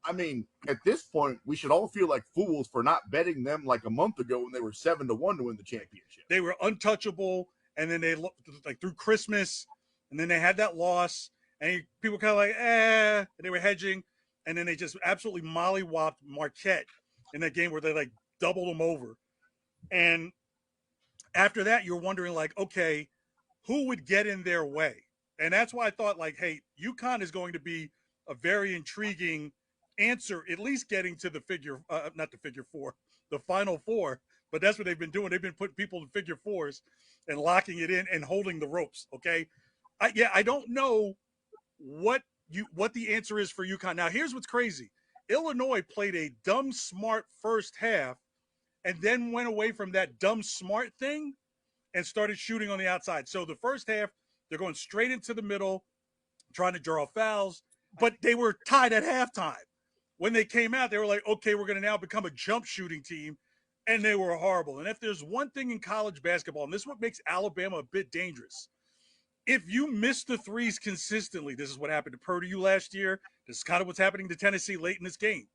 I mean, at this point, we should all feel like fools for not betting them like a month ago when they were 7-1 to win the championship. They were untouchable, and then they like through Christmas, and then they had that loss, and people kind of like, and they were hedging, and then they just absolutely mollywopped Marquette in that game where they like doubled them over, and after that, you're wondering like, okay, who would get in their way? And that's why I thought like, hey, UConn is going to be a very intriguing answer, at least getting to the not the figure four, the final four. But that's what they've been doing. They've been putting people in figure fours and locking it in and holding the ropes. Okay, I don't know what the answer is for UConn. Now, here's what's crazy: Illinois played a dumb smart first half, and then went away from that dumb smart thing and started shooting on the outside. So the first half, they're going straight into the middle, trying to draw fouls, but they were tied at halftime. When they came out, they were like, okay, we're going to now become a jump shooting team, and they were horrible. And if there's one thing in college basketball, and this is what makes Alabama a bit dangerous, if you miss the threes consistently, this is what happened to Purdue last year, this is kind of what's happening to Tennessee late in this game,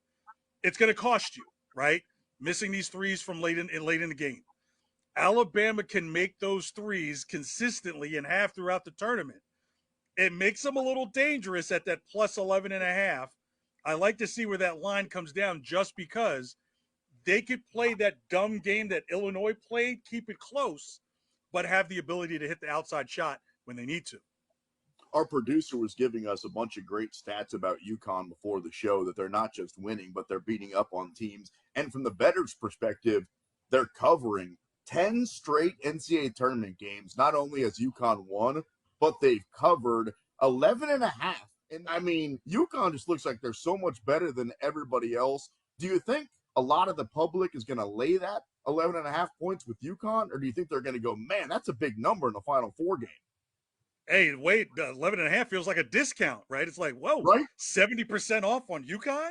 it's going to cost you, right? Missing these threes from late in the game. Alabama can make those threes consistently and half throughout the tournament. It makes them a little dangerous at that plus 11.5. I like to see where that line comes down just because they could play that dumb game that Illinois played, keep it close, but have the ability to hit the outside shot when they need to. Our producer was giving us a bunch of great stats about UConn before the show, that they're not just winning, but they're beating up on teams. And from the bettors' perspective, they're covering 10 straight NCAA tournament games. Not only has UConn won, but they've covered 11.5. And I mean, UConn just looks like they're so much better than everybody else. Do you think a lot of the public is going to lay that 11.5 points with UConn? Or do you think they're going to go, man, that's a big number in the Final Four game? Hey, wait, 11.5 feels like a discount, right? It's like, whoa, right? 70% off on UConn?